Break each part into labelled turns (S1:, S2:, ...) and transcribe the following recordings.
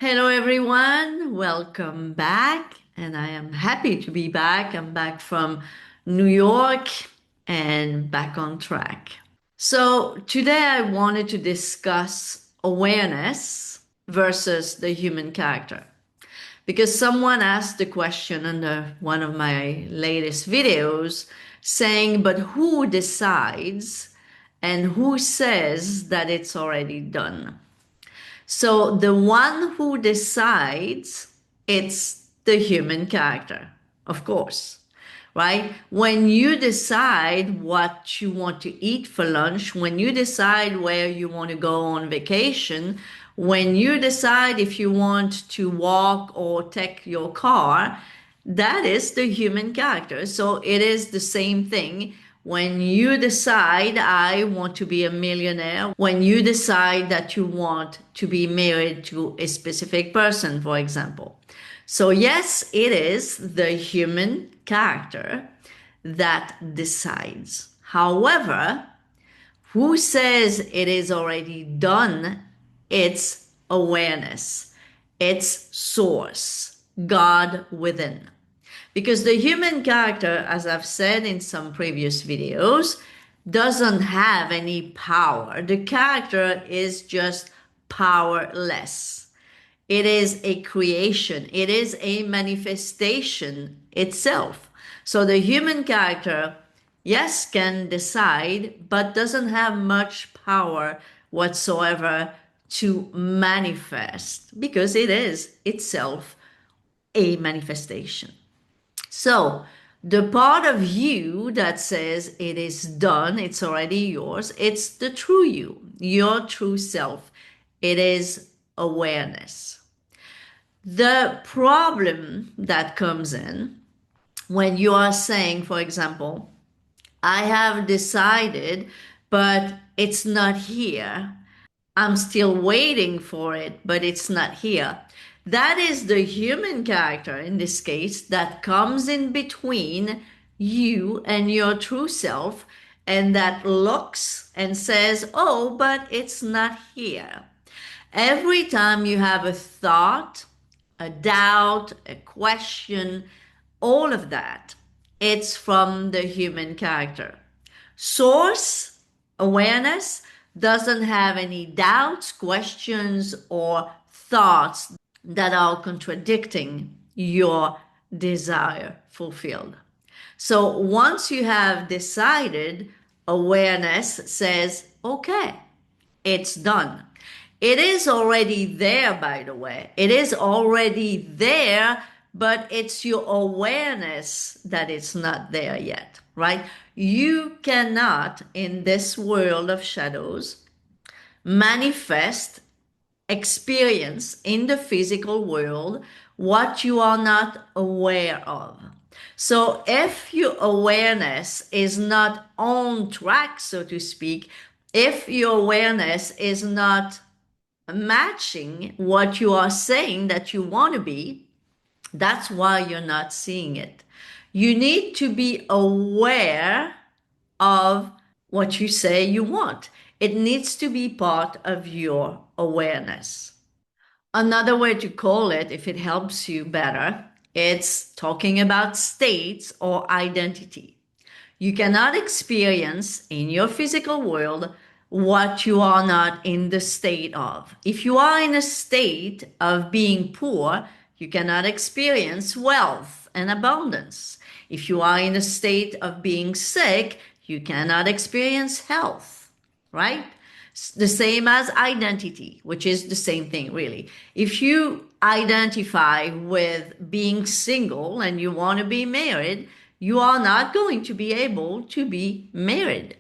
S1: Hello, everyone. Welcome back. And I am happy to be back. I'm back from New York and back on track. So, today I wanted to discuss awareness versus the human character. Because someone asked the question under one of my latest videos saying, but who decides and who says that it's already done? So the one who decides, it's the human character, of course, right? When you decide what you want to eat for lunch, when you decide where you want to go on vacation, when you decide if you want to walk or take your car, that is the human character. So it is the same thing. When you decide, I want to be a millionaire, when you decide that you want to be married to a specific person, for example. So, yes, it is the human character that decides. However, who says it is already done? It's awareness, it's source, God within. Because the human character, as I've said in some previous videos, doesn't have any power. The character is just powerless. It is a creation, it is a manifestation itself. So the human character, yes, can decide, but doesn't have much power whatsoever to manifest because it is itself a manifestation. So, the part of you that says it is done, it's already yours, it's the true you, your true self. It is awareness. The problem that comes in when you are saying, for example, I have decided, but it's not here. I'm still waiting for it, but it's not here. That is the human character in this case that comes in between you and your true self and that looks and says, oh, but it's not here. Every time you have a thought, a doubt, a question, all of that, it's from the human character. Source awareness doesn't have any doubts, questions, or thoughts that are contradicting your desire fulfilled. So once you have decided, awareness says, okay, it's done. It is already there, by the way. It is already there, but it's your awareness that it's not there yet, right? You cannot, in this world of shadows, manifest, experience in the physical world what you are not aware of. So if your awareness is not on track, so to speak, if your awareness is not matching what you are saying that you want to be, that's why you're not seeing it. You need to be aware of what you say you want. It needs to be part of your awareness. Another way to call it, if it helps you better, it's talking about states or identity. You cannot experience in your physical world what you are not in the state of. If you are in a state of being poor, you cannot experience wealth and abundance. If you are in a state of being sick, you cannot experience health, right? The same as identity, which is the same thing, really. If you identify with being single and you want to be married, you are not going to be able to be married.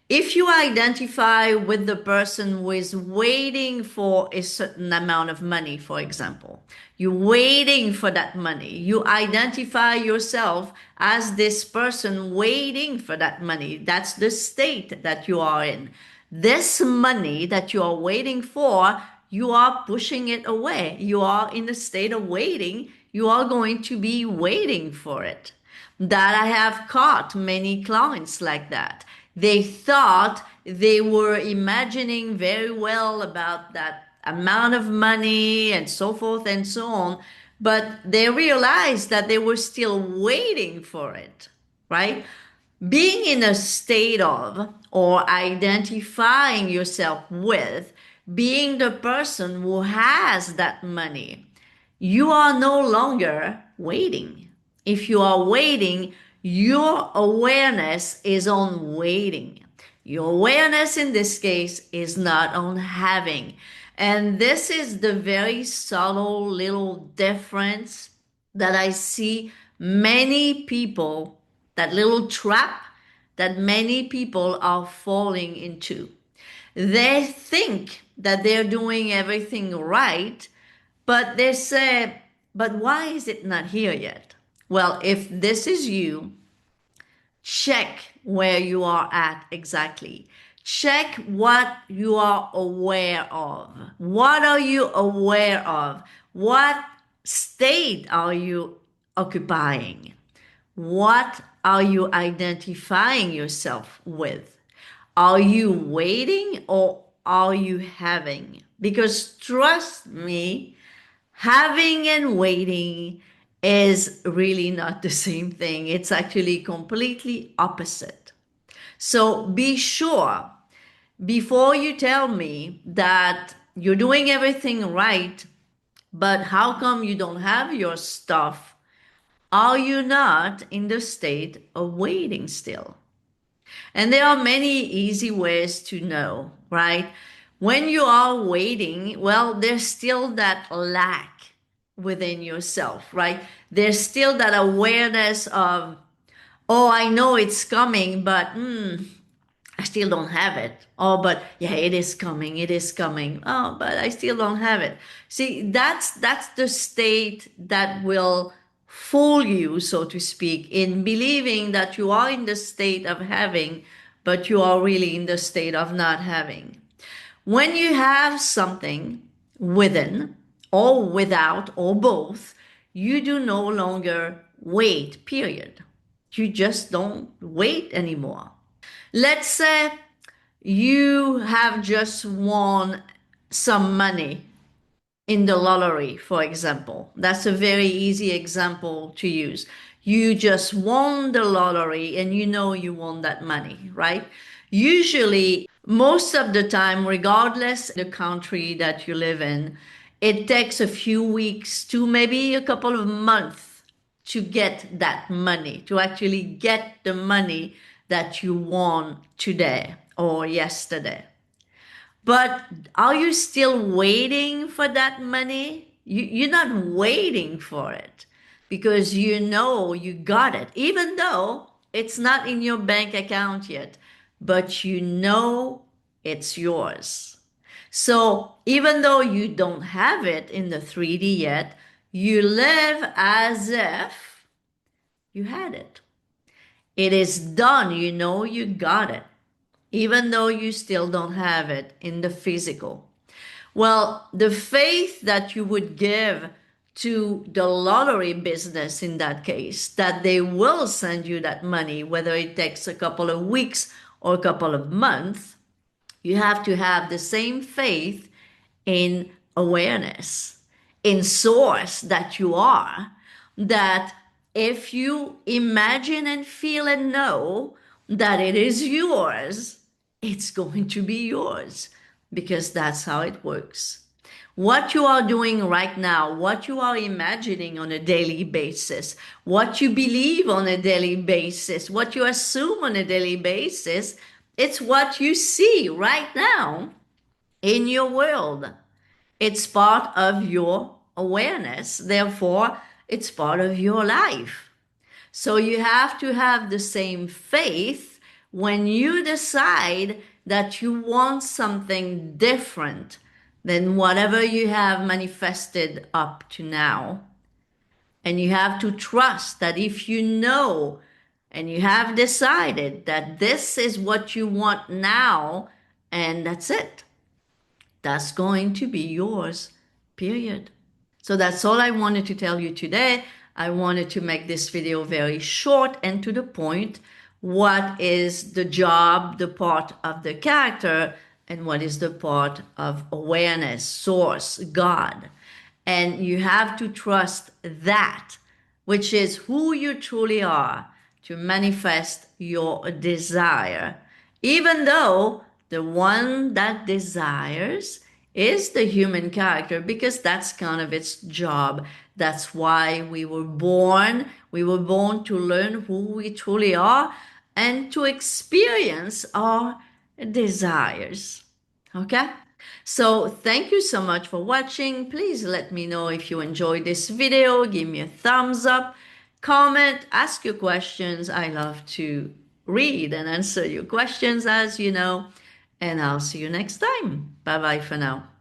S1: If you identify with the person who is waiting for a certain amount of money, for example, you're waiting for that money. You identify yourself as this person waiting for that money. That's the state that you are in. This money that you are waiting for, you are pushing it away. You are in a state of waiting. You are going to be waiting for it. That I have caught many clients like that. They thought they were imagining very well about that amount of money and so forth and so on, but they realized that they were still waiting for it, right? Being in a state of or identifying yourself with being the person who has that money, you are no longer waiting. If you are waiting, your awareness is on waiting. Your awareness in this case is not on having. And this is the very subtle little difference that I see many people, that little trap that many people are falling into. They think that they're doing everything right, but they say, but why is it not here yet? Well, if this is you, check where you are at exactly. Check what you are aware of. What are you aware of? What state are you occupying? What are you identifying yourself with? Are you waiting or are you having? Because trust me, having and waiting is really not the same thing. It's actually completely opposite. So be sure before you tell me that you're doing everything right, but how come you don't have your stuff? Are you not in the state of waiting still? And there are many easy ways to know, right? When you are waiting, well, there's still that lack within yourself, right? There's still that awareness of, oh, I know it's coming, but I still don't have it. Oh, but yeah, it is coming. It is coming. Oh, but I still don't have it. See, that's the state that will fool you, so to speak, in believing that you are in the state of having, but you are really in the state of not having. When you have something within or without or both, you do no longer wait, period. You just don't wait anymore. Let's say you have just won some money in the lottery, for example. That's a very easy example to use. You just won the lottery and you know you won that money, right? Usually, most of the time, regardless of the country that you live in, it takes a few weeks to maybe a couple of months to get that money, to actually get the money that you won today or yesterday. But are you still waiting for that money? You're not waiting for it because you know you got it, even though it's not in your bank account yet, but you know it's yours. So even though you don't have it in the 3D yet, you live as if you had it. It is done. You know you got it, even though you still don't have it in the physical. Well, the faith that you would give to the lottery business in that case, that they will send you that money, whether it takes a couple of weeks or a couple of months, you have to have the same faith in awareness, in source that you are, that if you imagine and feel and know that it is yours, it's going to be yours because that's how it works. What you are doing right now, what you are imagining on a daily basis, what you believe on a daily basis, what you assume on a daily basis, it's what you see right now in your world. It's part of your awareness. Therefore, it's part of your life. So you have to have the same faith when you decide that you want something different than whatever you have manifested up to now. And you have to trust that if you know and you have decided that this is what you want now, and that's it, that's going to be yours, period. So that's all I wanted to tell you today. I wanted to make this video very short and to the point. What is the job, the part of the character and what is the part of awareness, source, God. And you have to trust that, which is who you truly are, to manifest your desire, even though the one that desires is the human character, because that's kind of its job. That's why we were born. We were born to learn who we truly are and to experience our desires. Okay? So thank you so much for watching. Please let me know if you enjoyed this video. Give me a thumbs up, comment, ask your questions. I love to read and answer your questions, as you know. And I'll see you next time. Bye bye for now.